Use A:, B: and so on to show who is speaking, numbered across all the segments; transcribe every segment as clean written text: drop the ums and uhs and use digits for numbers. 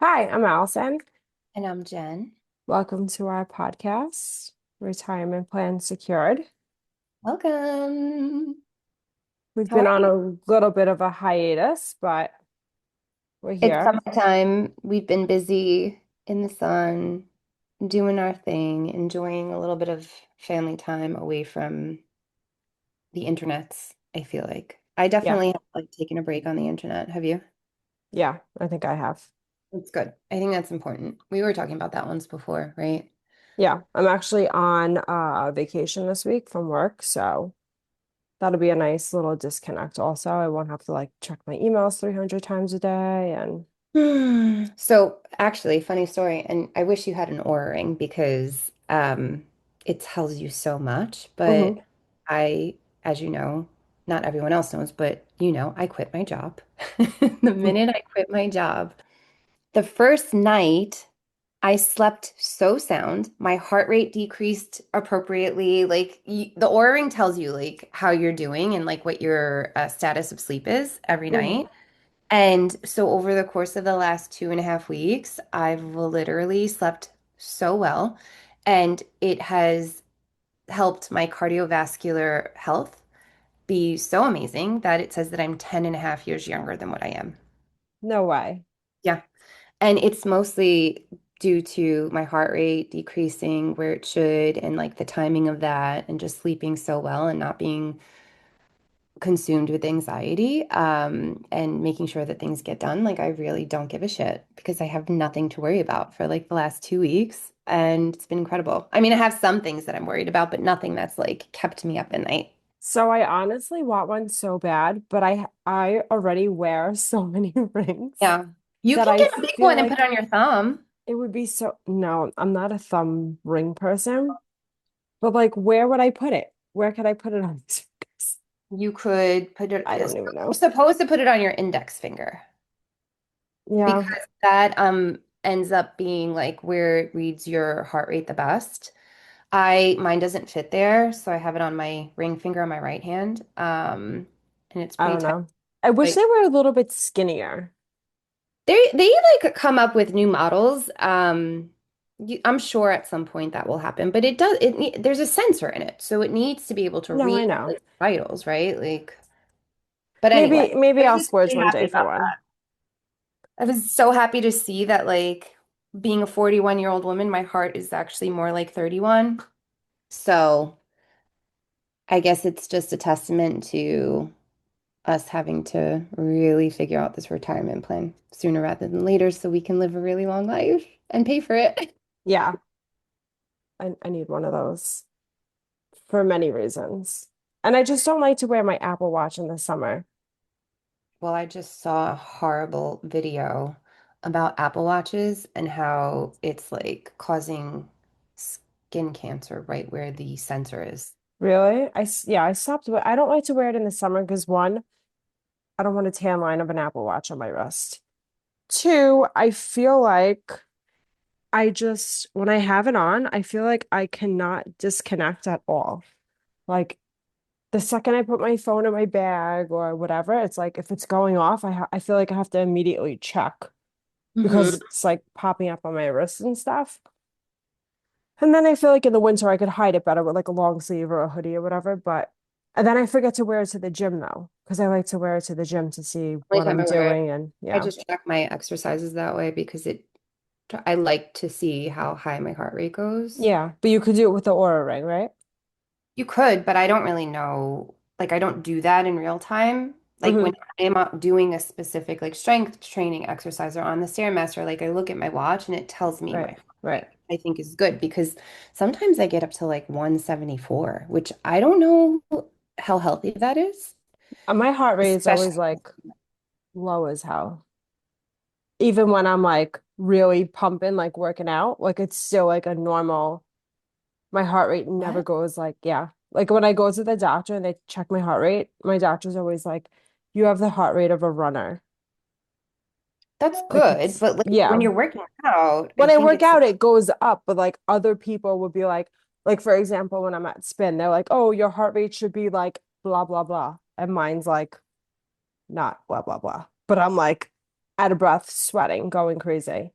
A: Hi, I'm Allison.
B: And I'm Jen.
A: Welcome to our podcast, Retirement Plan Secured.
B: Welcome.
A: We've
B: How are
A: been on
B: you?
A: a little bit of a hiatus, but we're
B: It's
A: here.
B: summertime. We've been busy in the sun, doing our thing, enjoying a little bit of family time away from the internets, I feel like. I
A: Yeah,
B: definitely have taken a break on the internet. Have you?
A: yeah, I think I have.
B: That's good. I think that's important. We were talking about that once before, right?
A: Yeah, I'm actually on vacation this week from work, so that'll be a nice little disconnect also. I won't have to like check my emails 300 times a day and
B: So actually, funny story, and I wish you had an Oura ring because it tells you so much. But
A: hmm
B: I, as you know, not everyone else knows, but you know, I quit my job. The minute I quit my job, the first night I slept so sound, my heart rate decreased appropriately. The Oura ring tells you like how you're doing and like what your status of sleep is every
A: hmm
B: night. And so over the course of the last 2.5 weeks, I've literally slept so well, and it has helped my cardiovascular health be so amazing that it says that I'm 10 and a half years younger than what I am.
A: No way.
B: Yeah. And it's mostly due to my heart rate decreasing where it should and like the timing of that and just sleeping so well and not being consumed with anxiety, and making sure that things get done. Like I really don't give a shit because I have nothing to worry about for like the last 2 weeks, and it's been incredible. I mean, I have some things that I'm worried about, but nothing that's like kept me up at night.
A: So I honestly want one so bad, but I already wear so many rings
B: Yeah. You
A: that
B: can
A: I
B: get a big
A: feel
B: one and put
A: like
B: on your thumb.
A: it would be so, no, I'm not a thumb ring person, but like where would I put it? Where could I put it on these fingers?
B: You could put it,
A: I
B: it's
A: don't even know.
B: supposed to put it on your index finger
A: Yeah,
B: because that ends up being like where it reads your heart rate the best. Mine doesn't fit there, so I have it on my ring finger on my right hand. And it's
A: I
B: pretty
A: don't
B: tight.
A: know. I wish
B: Like
A: they were a little bit skinnier.
B: they like come up with new models. I'm sure at some point that will happen, but there's a sensor in it, so it needs to be able to
A: No, I
B: read
A: know.
B: like vitals, right? Like, but anyway,
A: Maybe
B: I was
A: I'll
B: just
A: splurge
B: really
A: one
B: happy
A: day for
B: about
A: one.
B: that. I was so happy to see that like being a 41-year-old woman, my heart is actually more like 31. So I guess it's just a testament to us having to really figure out this retirement plan sooner rather than later so we can live a really long life and pay for it.
A: Yeah, I need one of those for many reasons. And I just don't like to wear my Apple Watch in the summer.
B: Well, I just saw a horrible video about Apple Watches and how it's like causing skin cancer right where the sensor is.
A: Really? Yeah, I stopped. I don't like to wear it in the summer because one, I don't want a tan line of an Apple Watch on my wrist. Two, I feel like when I have it on, I feel like I cannot disconnect at all. Like the second I put my phone in my bag or whatever, it's like if it's going off, I feel like I have to immediately check because
B: Hmm.
A: it's like popping up on my wrist and stuff. And then I feel like in the winter I could hide it better with like a long sleeve or a hoodie or whatever. And then I forget to wear it to the gym though, because I like to wear it to the gym to see
B: Only
A: what
B: time
A: I'm
B: I wear it,
A: doing. And
B: I
A: yeah,
B: just track my exercises that way because I like to see how high my heart rate goes.
A: yeah. But you could do it with the Aura ring, right?
B: You could, but I don't really know. Like, I don't do that in real time. Like, when
A: hmm
B: I am out doing a specific, like, strength training exercise or on the Stairmaster, like, I look at my watch and it tells me my
A: Right,
B: heart
A: right.
B: rate, I think is good because sometimes I get up to like 174, which I don't know how healthy that is,
A: My heart rate is always
B: especially.
A: like low as hell. Even when I'm like really pumping, like working out, like it's still like a normal. My heart rate never
B: What?
A: goes like, yeah. Like when I go to the doctor and they check my heart rate, my doctor's always like, you have the heart rate of a runner.
B: That's
A: Like
B: good,
A: it's,
B: but like when
A: yeah.
B: you're working out, I
A: When I
B: think
A: work
B: it's
A: out, it goes up, but like other people would be like for example, when I'm at spin, they're like, oh, your heart rate should be like blah, blah, blah. And mine's like not blah, blah, blah. But I'm like, out of breath, sweating, going crazy.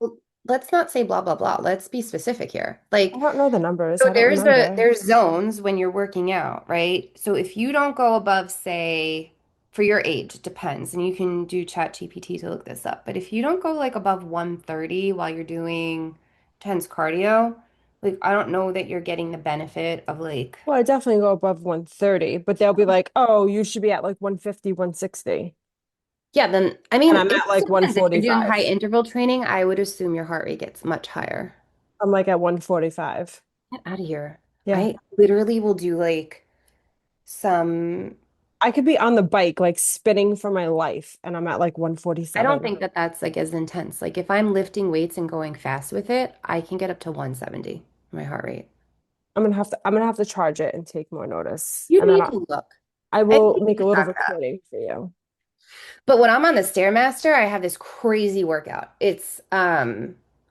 B: Well, let's not say blah blah blah. Let's be specific here.
A: I
B: Like,
A: don't know the numbers.
B: so
A: I don't remember.
B: there's zones when you're working out, right? So if you don't go above, say, for your age, it depends, and you can do Chat GPT to look this up. But if you don't go like above 130 while you're doing intense cardio, like I don't know that you're getting the benefit of like,
A: Well, I definitely go above 130, but they'll be like, oh, you should be at like 150, 160.
B: yeah, then I
A: And
B: mean,
A: I'm
B: it
A: at like
B: depends. If you're doing high
A: 145.
B: interval training, I would assume your heart rate gets much higher.
A: I'm like at 145.
B: Get out of here.
A: Yeah.
B: I literally will do like some.
A: I could be on the bike, like spinning for my life, and I'm at like
B: I don't
A: 147.
B: think that that's like as intense. Like if I'm lifting weights and going fast with it, I can get up to 170 my heart rate.
A: I'm gonna have to charge it and take more notice.
B: You
A: And then
B: need
A: I,
B: to look.
A: I
B: I think
A: will
B: you
A: make a
B: need to
A: little
B: track that.
A: recording for you.
B: But when I'm on the Stairmaster, I have this crazy workout. It's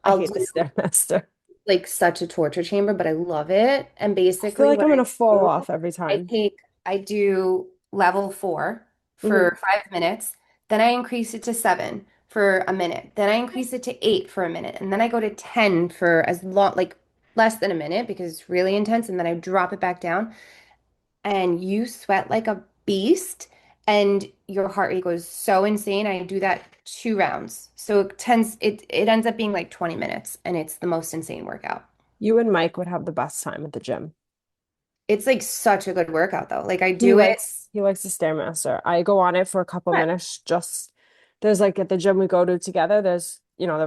A: I
B: I'll
A: hate
B: do
A: the Stairmaster.
B: like such a torture chamber, but I love it. And
A: I feel
B: basically
A: like
B: what
A: I'm
B: I
A: gonna fall
B: do,
A: off every time.
B: I do level 4
A: Hmm.
B: for 5 minutes, then I increase it to 7 for a minute, then I increase it to 8 for a minute, and then I go to 10 for as long, like less than a minute because it's really intense, and then I drop it back down, and you sweat like a beast, and your heart rate goes so insane. I do that 2 rounds. So it ends up being like 20 minutes, and it's the most insane workout.
A: You and Mike would have the best time at the gym.
B: It's like such a good workout though. Like I
A: He
B: do it.
A: likes he likes the Stairmaster. I go on it for a couple minutes. Just there's like at the gym we go to together. They're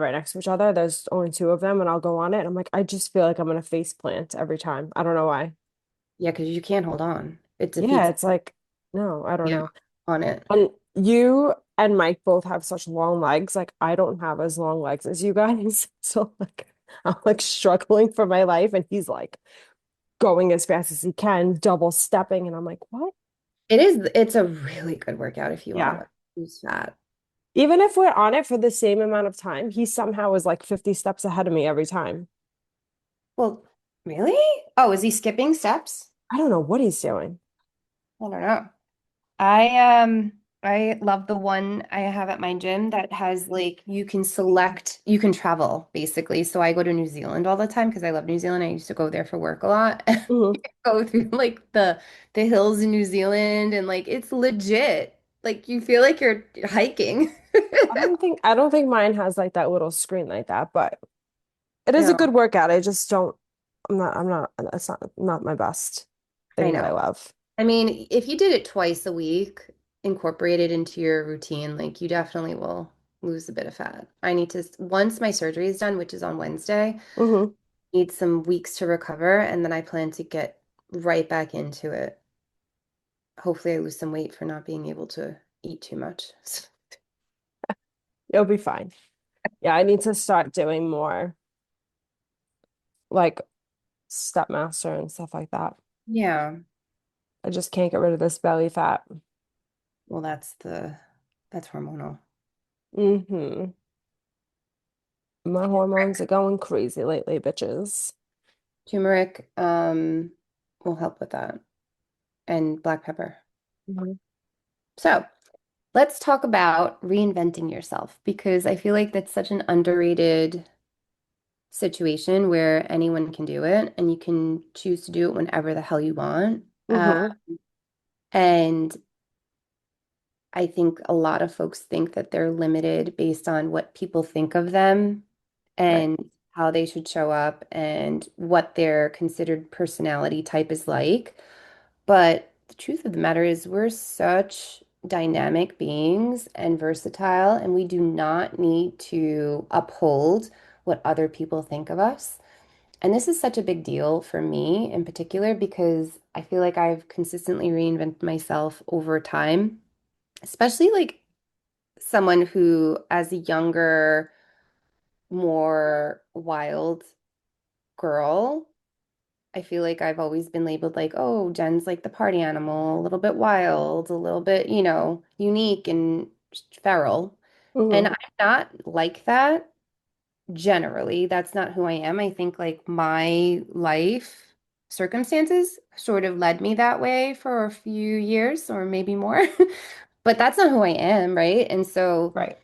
A: right next to each other. There's only two of them, and I'll go on it. And I'm like, I just feel like I'm gonna face plant every time. I don't know why.
B: Yeah, because you can't hold on. It
A: Yeah,
B: defeats,
A: it's like no, I don't
B: yeah,
A: know.
B: on it.
A: And you and Mike both have such long legs. Like I don't have as long legs as you guys. So like I'm like struggling for my life, and he's like going as fast as he can, double stepping, and I'm like, what?
B: It's a really good workout if you want
A: Yeah.
B: to lose fat.
A: Even if we're on it for the same amount of time, he somehow is like 50 steps ahead of me every time.
B: Well, really? Oh, is he skipping steps?
A: I don't know what he's doing.
B: I don't know. I love the one I have at my gym that has like you can travel basically. So I go to New Zealand all the time because I love New Zealand. I used to go there for work a lot.
A: Mhm.
B: Go through like the hills in New Zealand and like it's legit. Like you feel like you're hiking.
A: I don't think mine has like that little screen like that, but it is a
B: No,
A: good workout. I just don't it's not my best
B: I
A: thing that I
B: know.
A: love.
B: I mean, if you did it twice a week, incorporate it into your routine, like you definitely will lose a bit of fat. I need to, once my surgery is done, which is on Wednesday,
A: Hmm.
B: need some weeks to recover, and then I plan to get right back into it. Hopefully, I lose some weight for not being able to eat too much.
A: It'll be fine. Yeah, I need to start doing more like step master and stuff like that.
B: Yeah,
A: I just can't get rid of this belly fat.
B: well, that's hormonal.
A: Hmm. My hormones are going crazy lately, bitches.
B: Turmeric, will help with that, and black pepper.
A: Mhm.
B: So, let's talk about reinventing yourself because I feel like that's such an underrated situation where anyone can do it and you can choose to do it whenever the hell you want.
A: Hmm.
B: And I think a lot of folks think that they're limited based on what people think of them
A: Right.
B: and how they should show up and what their considered personality type is like. But the truth of the matter is, we're such dynamic beings and versatile, and we do not need to uphold what other people think of us. And this is such a big deal for me in particular because I feel like I've consistently reinvented myself over time, especially like someone who, as a younger, more wild girl, I feel like I've always been labeled like, oh, Jen's like the party animal, a little bit wild, a little bit, unique and feral. And
A: Hmm.
B: I'm not like that generally. That's not who I am. I think like my life circumstances sort of led me that way for a few years or maybe more. But that's not who I am, right? And so
A: Right.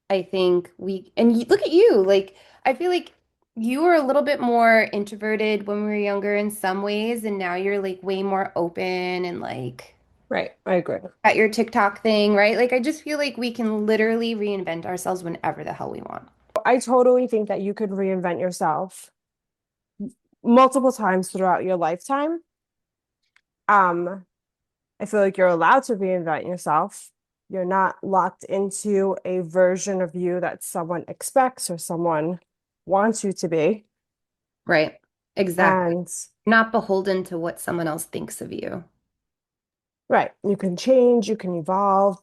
B: I think look at you, like, I feel like you were a little bit more introverted when we were younger in some ways, and now you're like way more open and like
A: Right. I agree.
B: at your TikTok thing, right? Like, I just feel like we can literally reinvent ourselves whenever the hell we want.
A: I totally think that you could reinvent yourself multiple times throughout your lifetime. Um, I feel like you're allowed to reinvent yourself. You're not locked into a version of you that someone expects or someone wants you to be.
B: Right. Exactly.
A: And
B: Not beholden to what someone else thinks of you.
A: right, you can change, you can evolve.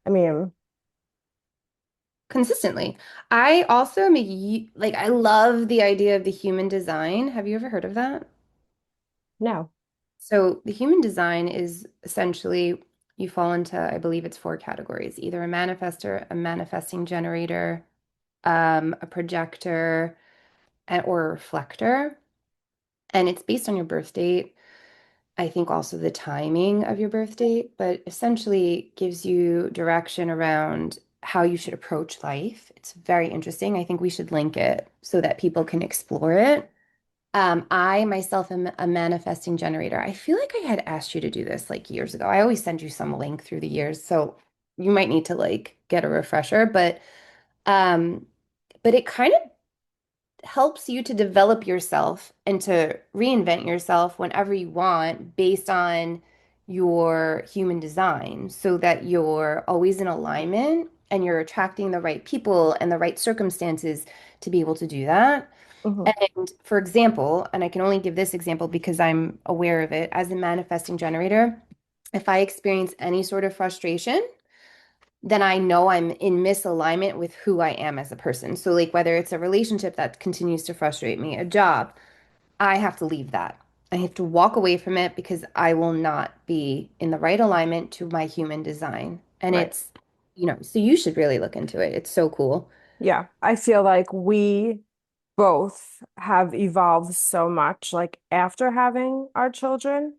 A: I mean,
B: Consistently. I also like I love the idea of the human design. Have you ever heard of that?
A: no.
B: So the human design is essentially you fall into, I believe it's four categories, either a manifester, a manifesting generator, a projector, or a reflector. And it's based on your birth date. I think also the timing of your birth date, but essentially gives you direction around how you should approach life. It's very interesting. I think we should link it so that people can explore it. I myself am a manifesting generator. I feel like I had asked you to do this like years ago. I always send you some link through the years, so you might need to like get a refresher, um but it kind of helps you to develop yourself and to reinvent yourself whenever you want based on your human design so that you're always in alignment and you're attracting the right people and the right circumstances to be able to do that.
A: Hmm.
B: And for example, and I can only give this example because I'm aware of it, as a manifesting generator, if I experience any sort of frustration, then I know I'm in misalignment with who I am as a person. So, like, whether it's a relationship that continues to frustrate me, a job, I have to leave that. I have to walk away from it because I will not be in the right alignment to my human design. And
A: Right.
B: it's, so you should really look into it. It's so cool.
A: Yeah. I feel like we both have evolved so much, like after having our children,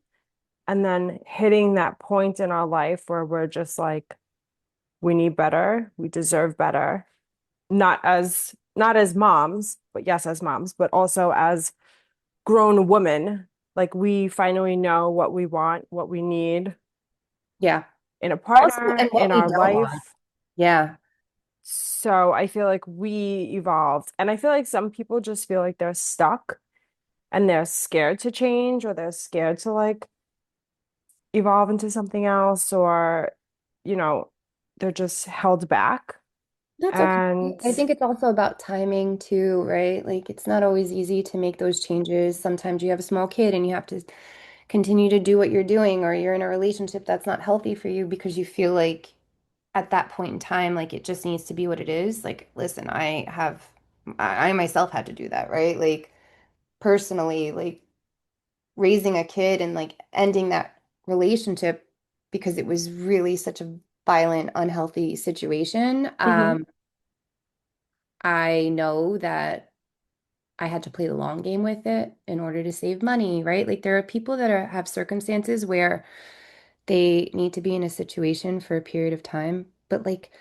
A: and then hitting that point in our life where we're just like, we need better, we deserve better. Not as moms, but yes, as moms, but also as grown women. Like we finally know what we want, what we need
B: Yeah.
A: in a
B: Also,
A: partner,
B: and
A: in
B: what we
A: our
B: don't want.
A: life.
B: Yeah.
A: So I feel like we evolved. And I feel like some people just feel like they're stuck and they're scared to change or they're scared to like evolve into something else or, you know, they're just held back.
B: That's okay.
A: And
B: I think it's also about timing too, right? Like it's not always easy to make those changes. Sometimes you have a small kid and you have to continue to do what you're doing, or you're in a relationship that's not healthy for you because you feel like at that point in time, like it just needs to be what it is. Like, listen, I myself had to do that, right? Like personally, like raising a kid and like ending that relationship because it was really such a violent, unhealthy situation.
A: mhm,
B: I know that I had to play the long game with it in order to save money, right? Like there are people that have circumstances where they need to be in a situation for a period of time, but like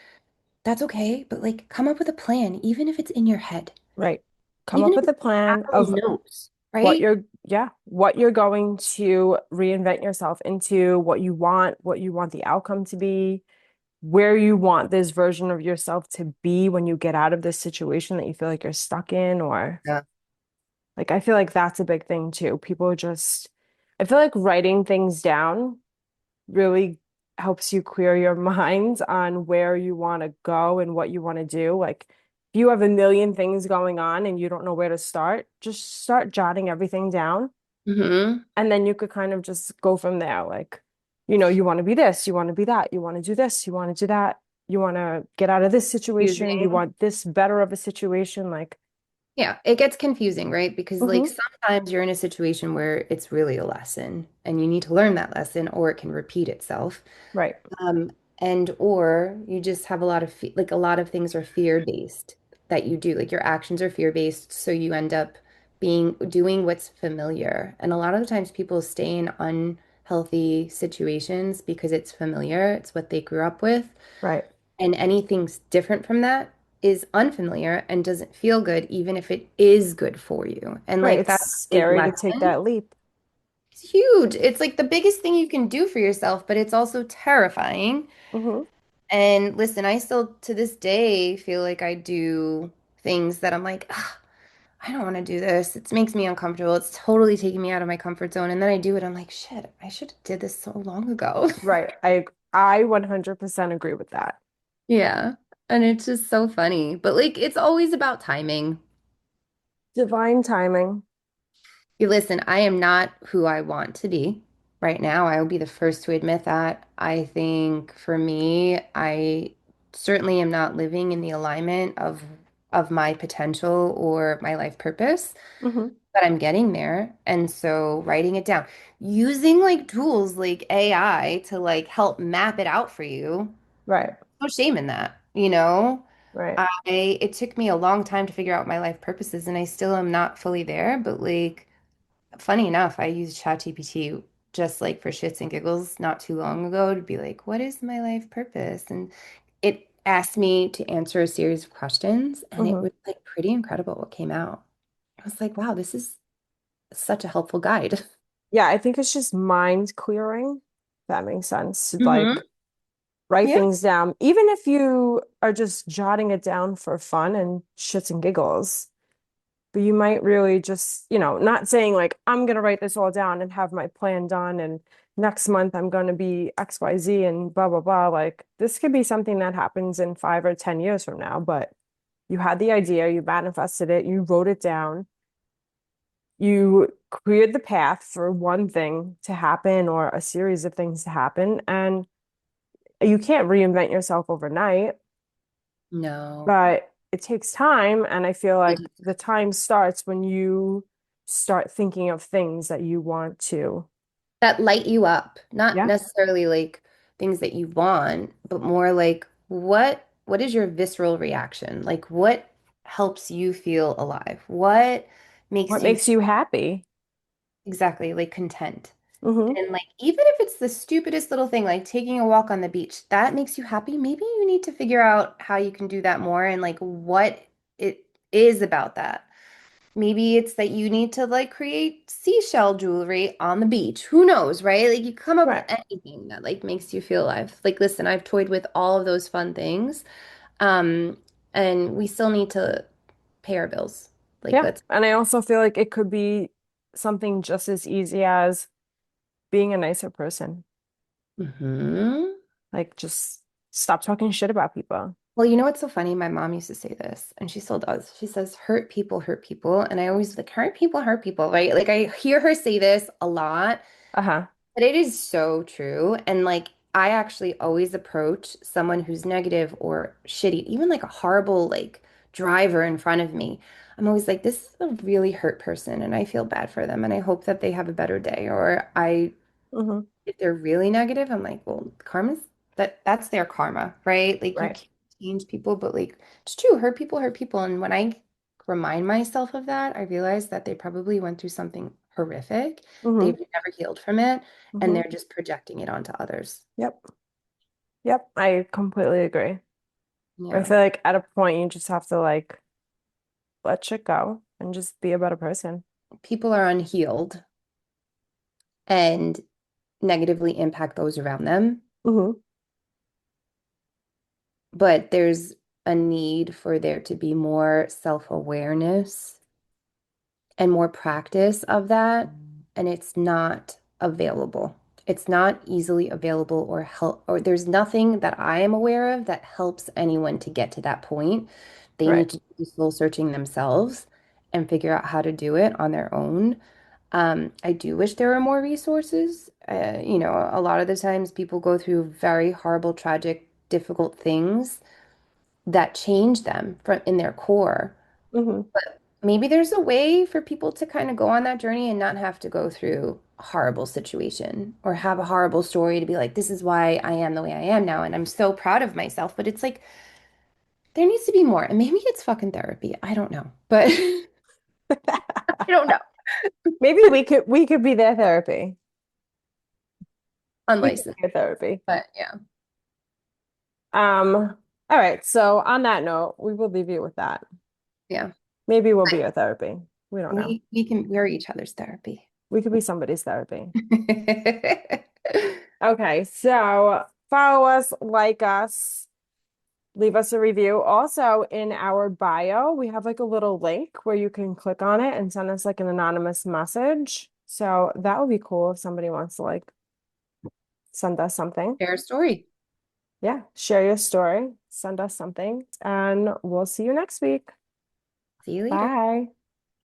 B: that's okay. But like come up with a plan, even if it's in your head,
A: right. Come
B: even
A: up
B: if
A: with
B: it's
A: a plan
B: Apple
A: of
B: Notes,
A: what
B: right?
A: you're, yeah, what you're going to reinvent yourself into, what you want the outcome to be, where you want this version of yourself to be when you get out of this situation that you feel like you're stuck in, or
B: Yeah.
A: like I feel like that's a big thing too. People just, I feel like writing things down really helps you clear your mind on where you want to go and what you want to do. Like if you have a million things going on and you don't know where to start, just start jotting everything down.
B: Hmm.
A: And then you could kind of just go from there. Like, you want to be this, you want to be that, you want to do this, you want to do that, you want to get out of this situation, you
B: Confusing.
A: want this better of a situation. Like,
B: Yeah, it gets confusing, right? Because like
A: hmm,
B: sometimes you're in a situation where it's really a lesson and you need to learn that lesson or it can repeat itself.
A: right,
B: Um, and or you just have a lot of like a lot of things are fear-based that you do. Like your actions are fear-based, so you end up doing what's familiar. And a lot of the times people stay in unhealthy situations because it's familiar, it's what they grew up with.
A: right.
B: And anything different from that is unfamiliar and doesn't feel good, even if it is good for you. And
A: Right.
B: like
A: It's
B: that's a big
A: scary to take
B: lesson.
A: that leap.
B: It's huge. It's like the biggest thing you can do for yourself, but it's also terrifying.
A: Hmm.
B: And listen, I still to this day feel like I do things that I'm like, "Ugh, I don't want to do this. It makes me uncomfortable. It's totally taking me out of my comfort zone." And then I do it. I'm like, shit, I should have did this so long ago.
A: Right. I 100% agree with that.
B: Yeah. And it's just so funny. But like it's always about timing.
A: Divine timing.
B: You listen, I am not who I want to be right now. I will be the first to admit that. I think for me, I certainly am not living in the alignment of my potential or my life purpose,
A: Hmm.
B: but I'm getting there. And so writing it down, using like tools like AI to like help map it out for you.
A: Right.
B: No shame in that, you know?
A: Right.
B: It took me a long time to figure out my life purposes and I still am not fully there, but like funny enough, I used ChatGPT just like for shits and giggles not too long ago to be like, what is my life purpose? And it asked me to answer a series of questions, and it
A: Hmm.
B: was like pretty incredible what came out. I was like, wow, this is such a helpful guide.
A: Yeah, I think it's just mind clearing. That makes sense. To
B: Hmm.
A: like write
B: Yeah.
A: things down, even if you are just jotting it down for fun and shits and giggles. But you might really just, not saying like, I'm gonna write this all down and have my plan done, and next month I'm gonna be XYZ and blah blah blah. Like this could be something that happens in 5 or 10 years from now, but you had the idea, you manifested it, you wrote it down, you cleared the path for one thing to happen or a series of things to happen, and you can't reinvent yourself overnight,
B: No.
A: but it takes time. And I feel
B: It,
A: like the time starts when you start thinking of things that you want to.
B: that light you up, not
A: Yeah.
B: necessarily like things that you want, but more like what is your visceral reaction? Like what helps you feel alive? What
A: What
B: makes you
A: makes you happy?
B: exactly like content?
A: Hmm.
B: And like even if it's the stupidest little thing, like taking a walk on the beach, that makes you happy, maybe you need to figure out how you can do that more and like what it is about that. Maybe it's that you need to like create seashell jewelry on the beach. Who knows, right? Like you come up with
A: Right.
B: anything that like makes you feel alive. Like listen, I've toyed with all of those fun things. Um, and we still need to pay our bills. Like
A: Yeah.
B: let's
A: And I also feel like it could be something just as easy as being a nicer person.
B: Mhm.
A: Like just stop talking shit about people.
B: Well, you know what's so funny? My mom used to say this, and she still does. She says, hurt people hurt people. And I always like, hurt people, right? Like I hear her say this a lot.
A: Uh-huh.
B: But it is so true. And like, I actually always approach someone who's negative or shitty, even like a horrible like driver in front of me. I'm always like, this is a really hurt person and I feel bad for them and I hope that they have a better day. Or
A: Hmm.
B: if they're really negative, I'm like, well, karma's that's their karma, right? Like you
A: Right.
B: can't change people, but like it's true, hurt people. And when I remind myself of that, I realize that they probably went through something horrific.
A: Hmm.
B: They've never healed from it, and
A: Hmm.
B: they're just projecting it onto others.
A: Yep. Yep. I completely agree. I
B: Yeah.
A: feel like at a point you just have to like let shit go and just be a better person.
B: People are unhealed and negatively impact those around them,
A: Hmm.
B: but there's a need for there to be more self-awareness and more practice of that, and it's not available. It's not easily available or help, or there's nothing that I am aware of that helps anyone to get to that point. They
A: Right.
B: need to do soul searching themselves and figure out how to do it on their own. I do wish there were more resources. A lot of the times people go through very horrible, tragic, difficult things that change them from in their core.
A: Hmm.
B: Maybe there's a way for people to kind of go on that journey and not have to go through a horrible situation or have a horrible story to be like, this is why I am the way I am now. And I'm so proud of myself. But it's like, there needs to be more. And maybe it's fucking therapy. I don't know. But I don't know.
A: Maybe we could be their therapy. We could
B: Unlicensed.
A: be a therapy.
B: But yeah.
A: Um, All right. So on that note, we will leave you with that.
B: Yeah.
A: Maybe we'll be your therapy. We don't know.
B: We're each other's therapy.
A: We could be somebody's therapy. Okay. So follow us, like us, leave us a review. Also, in our bio, we have like a little link where you can click on it and send us like an anonymous message. So that would be cool if somebody wants to like send us something.
B: Share a story.
A: Yeah, share your story, send us something, and we'll see you next week.
B: See you later.
A: Bye.